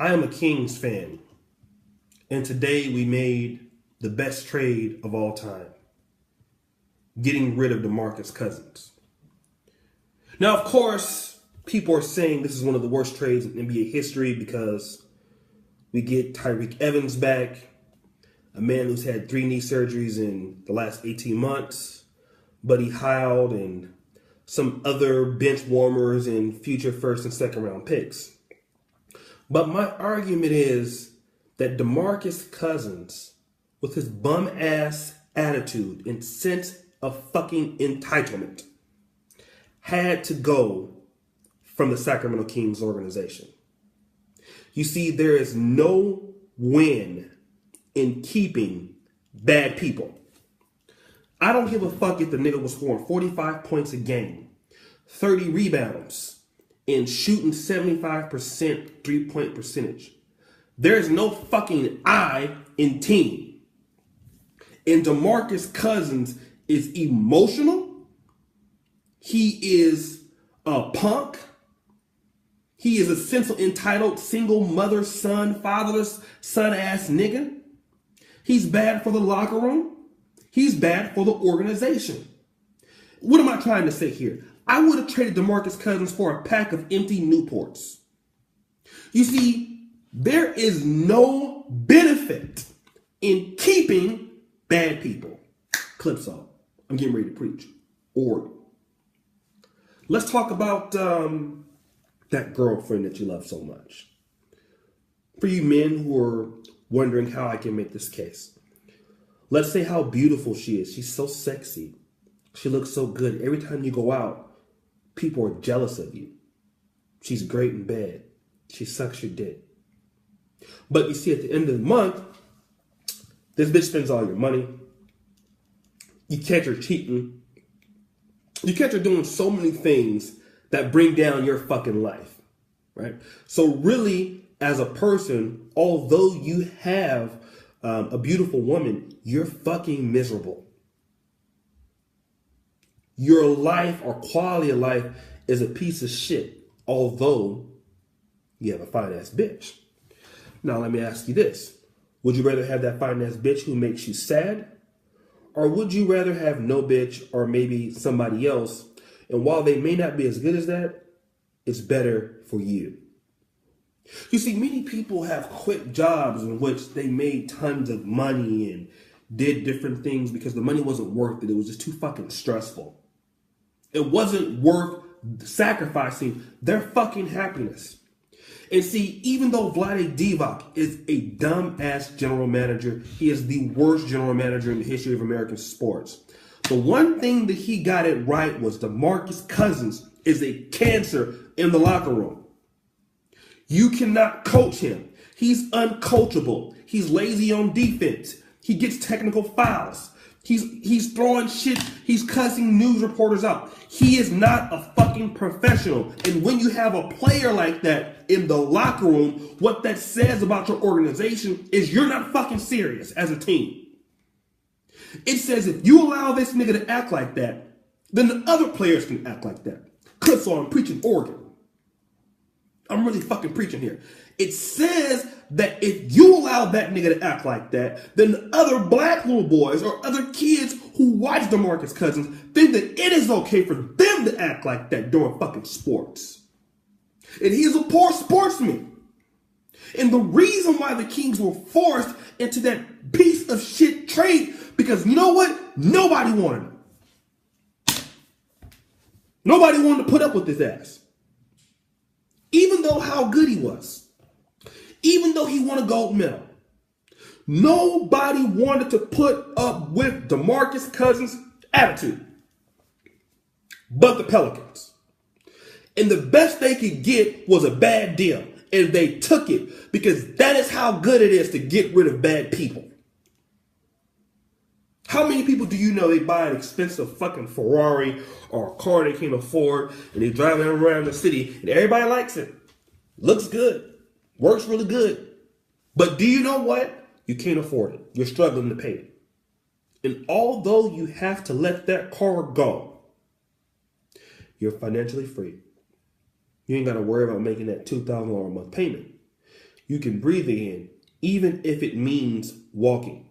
I am a Kings fan, and today we made the best trade of all time, getting rid of Demarcus Cousins. Now, of course, people are saying this is one of the worst trades in NBA history because we get Tyreek Evans back, a man who's had 3 knee surgeries in the last 18 months, Buddy Hield, and some other bench warmers and future first and second round picks. But my argument is that Demarcus Cousins, with his bum-ass attitude and sense of fucking entitlement, had to go from the Sacramento Kings organization. You see, there is no win in keeping bad people. I don't give a fuck if the nigga was scoring 45 points a game, 30 rebounds, and shooting 75% three-point percentage. There's no fucking I in team. And Demarcus Cousins is emotional. He is a punk. He is a sensual, entitled, single mother, son, fatherless, son-ass nigga. He's bad for the locker room. He's bad for the organization. What am I trying to say here? I would have traded Demarcus Cousins for a pack of empty Newports. You see, there is no benefit in keeping bad people. Clips off. I'm getting ready to preach. Or let's talk about that girlfriend that you love so much. For you men who are wondering how I can make this case, let's say how beautiful she is. She's so sexy. She looks so good. Every time you go out, people are jealous of you. She's great in bed. She sucks your dick. But you see, at the end of the month, this bitch spends all your money. You catch her cheating. You catch her doing so many things that bring down your fucking life, right? So really, as a person, although you have a beautiful woman, you're fucking miserable. Your life or quality of life is a piece of shit, although you have a fine-ass bitch. Now, let me ask you this. Would you rather have that fine-ass bitch who makes you sad? Or would you rather have no bitch or maybe somebody else, and while they may not be as good as that, it's better for you? You see, many people have quit jobs in which they made tons of money and did different things because the money wasn't worth it. It was just too fucking stressful. It wasn't worth sacrificing their fucking happiness. And see, even though Vlade Divac is a dumbass general manager, he is the worst general manager in the history of American sports. The one thing that he got it right was Demarcus Cousins is a cancer in the locker room. You cannot coach him. He's uncoachable. He's lazy on defense. He gets technical fouls. He's throwing shit. He's cussing news reporters out. He is not a fucking professional. And when you have a player like that in the locker room, what that says about your organization is you're not fucking serious as a team. It says if you allow this nigga to act like that, then the other players can act like that. Clips on preaching Oregon. I'm really fucking preaching here. It says that if you allow that nigga to act like that, then the other black little boys or other kids who watch DeMarcus Cousins think that it is okay for them to act like that during fucking sports. And he is a poor sportsman. And the reason why the Kings were forced into that piece of shit trade, because you know what? Nobody wanted him. Nobody wanted to put up with his ass. Even though how good he was. Even though he won a gold medal. Nobody wanted to put up with DeMarcus Cousins' attitude. But the Pelicans. And the best they could get was a bad deal. And they took it because that is how good it is to get rid of bad people. How many people do you know they buy an expensive fucking Ferrari or a car they can't afford and they drive it around the city and everybody likes it? Looks good. Works really good. But do you know what? You can't afford it. You're struggling to pay it. And although you have to let that car go, you're financially free. You ain't got to worry about making that $2,000 a month payment. You can breathe again, even if it means walking.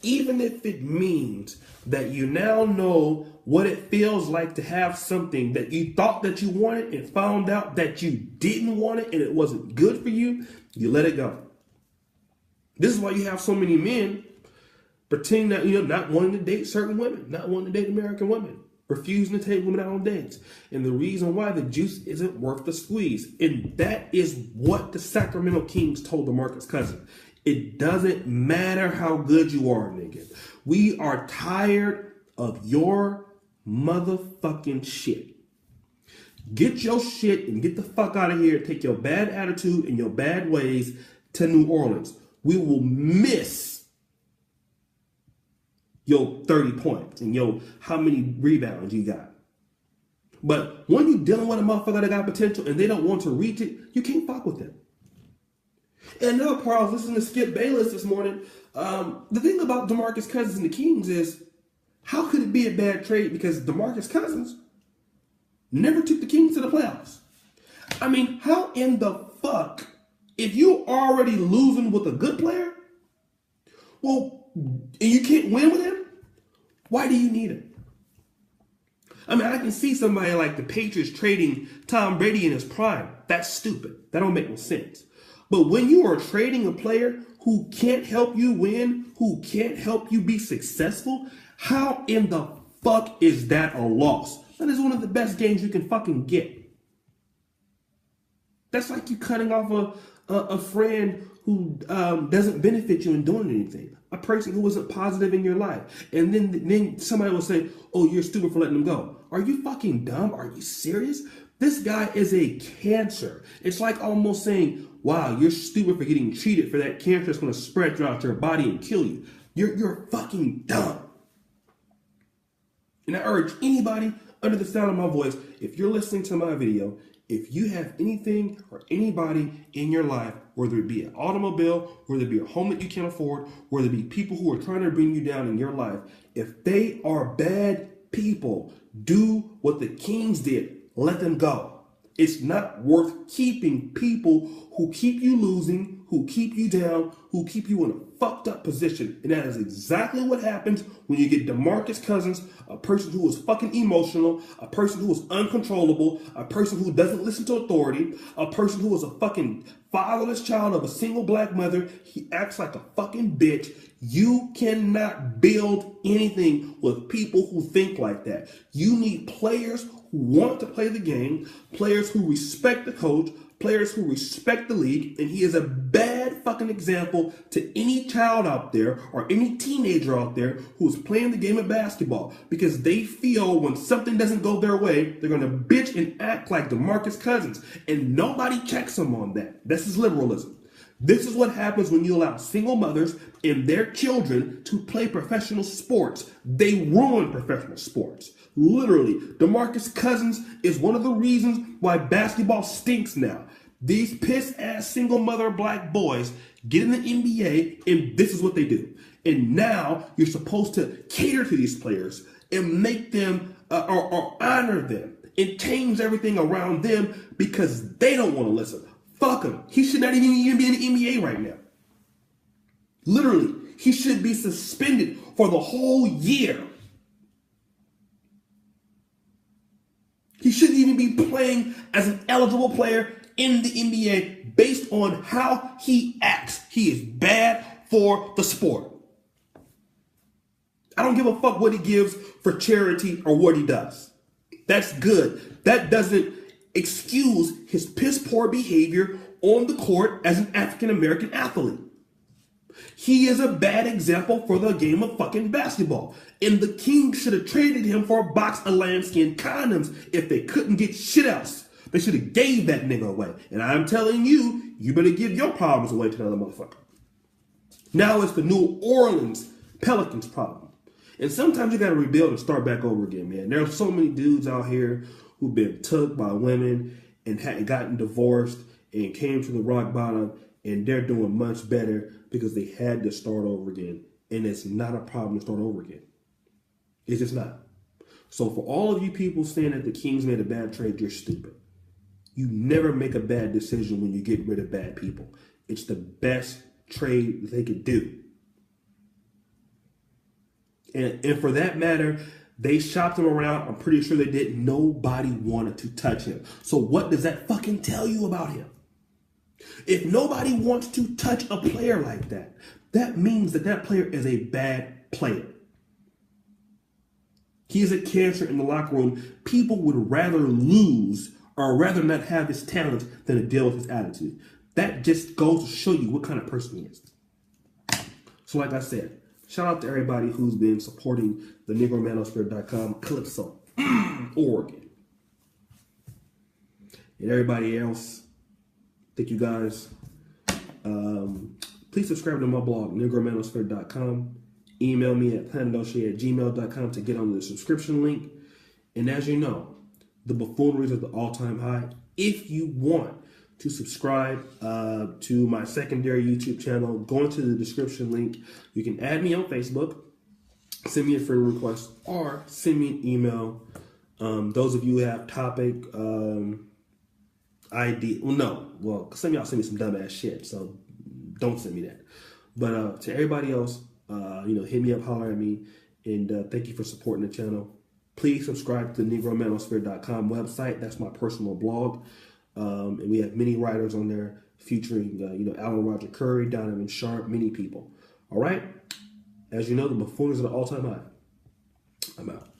Even if it means that you now know what it feels like to have something that you thought that you wanted and found out that you didn't want it and it wasn't good for you, you let it go. This is why you have so many men pretending that, not wanting to date certain women, not wanting to date American women, refusing to take women out on dates. And the reason why, the juice isn't worth the squeeze. And that is what the Sacramento Kings told Demarcus Cousins. It doesn't matter how good you are, nigga. We are tired of your motherfucking shit. Get your shit and get the fuck out of here. Take your bad attitude and your bad ways to New Orleans. We will miss your 30 points and your how many rebounds you got. But when you're dealing with a motherfucker that got potential and they don't want to reach it, you can't fuck with them. And another part, I was listening to Skip Bayless this morning. The thing about Demarcus Cousins and the Kings is, how could it be a bad trade? Because Demarcus Cousins never took the Kings to the playoffs. I mean, how in the fuck, if you're already losing with a good player, well, and you can't win with him, why do you need him? I mean, I can see somebody like the Patriots trading Tom Brady in his prime. That's stupid. That don't make no sense. But when you are trading a player who can't help you win, who can't help you be successful, how in the fuck is that a loss? That is one of the best games you can fucking get. That's like you cutting off a friend who doesn't benefit you in doing anything. A person who isn't positive in your life. And then somebody will say, oh, you're stupid for letting them go. Are you fucking dumb? Are you serious? This guy is a cancer. It's like almost saying, wow, you're stupid for getting treated for that cancer that's going to spread throughout your body and kill you. You're fucking dumb. And I urge anybody under the sound of my voice, if you're listening to my video, if you have anything or anybody in your life, whether it be an automobile, whether it be a home that you can't afford, whether it be people who are trying to bring you down in your life, if they are bad people, do what the Kings did. Let them go. It's not worth keeping people who keep you losing, who keep you down, who keep you in a fucked up position. And that is exactly what happens when you get Demarcus Cousins, a person who is fucking emotional, a person who is uncontrollable, a person who doesn't listen to authority, a person who is a fucking fatherless child of a single black mother. He acts like a fucking bitch. You cannot build anything with people who think like that. You need players who want to play the game, players who respect the coach, players who respect the league, and he is a bad fucking example to any child out there or any teenager out there who's playing the game of basketball, because they feel when something doesn't go their way, they're going to bitch and act like Demarcus Cousins, and nobody checks them on that. This is liberalism. This is what happens when you allow single mothers and their children to play professional sports. They ruin professional sports. Literally, Demarcus Cousins is one of the reasons why basketball stinks now. These piss-ass single mother black boys get in the NBA, and this is what they do. And now you're supposed to cater to these players and make them or honor them and change everything around them because they don't want to listen. Fuck him. He should not even be in the NBA right now. Literally, he should be suspended for the whole year. He shouldn't even be playing as an eligible player in the NBA based on how he acts. He is bad for the sport. I don't give a fuck what he gives for charity or what he does. That's good. That doesn't excuse his piss poor behavior on the court as an African American athlete. He is a bad example for the game of fucking basketball. And the Kings should have traded him for a box of lambskin condoms if they couldn't get shit else. They should have gave that nigga away. And I'm telling you, you better give your problems away to another motherfucker. Now it's the New Orleans Pelicans problem. And sometimes you gotta rebuild and start back over again, man. There are so many dudes out here who've been took by women and hadn't gotten divorced and came to the rock bottom, and they're doing much better because they had to start over again. And it's not a problem to start over again. It's just not. So for all of you people saying that the Kings made a bad trade, you're stupid. You never make a bad decision when you get rid of bad people. It's the best trade they could do. And for that matter, they shopped him around. I'm pretty sure they did. Nobody wanted to touch him. So what does that fucking tell you about him? If nobody wants to touch a player like that, that means that that player is a bad player. He is a cancer in the locker room. People would rather lose or rather not have his talent than to deal with his attitude. That just goes to show you what kind of person he is. So like I said, shout out to everybody who's been supporting the NegroManosphere.com Calypso, Oregon. And everybody else, thank you guys. Please subscribe to my blog, NegroManosphere.com. Email me at planetoshea@gmail.com to get on the subscription link. And as you know, the buffoonery is at the all-time high. If you want to subscribe to my secondary YouTube channel, go into the description link. You can add me on Facebook, send me a friend request, or send me an email. Those of you who have topic ID, some of y'all send me some dumbass shit, so don't send me that. But to everybody else, hit me up, holler at me, and thank you for supporting the channel. Please subscribe to the NegroManosphere.com website. That's my personal blog. And we have many writers on there featuring, Alan Roger Curry, Donovan Sharp, many people. All right? As you know, the buffooneries are the all-time high. I'm out.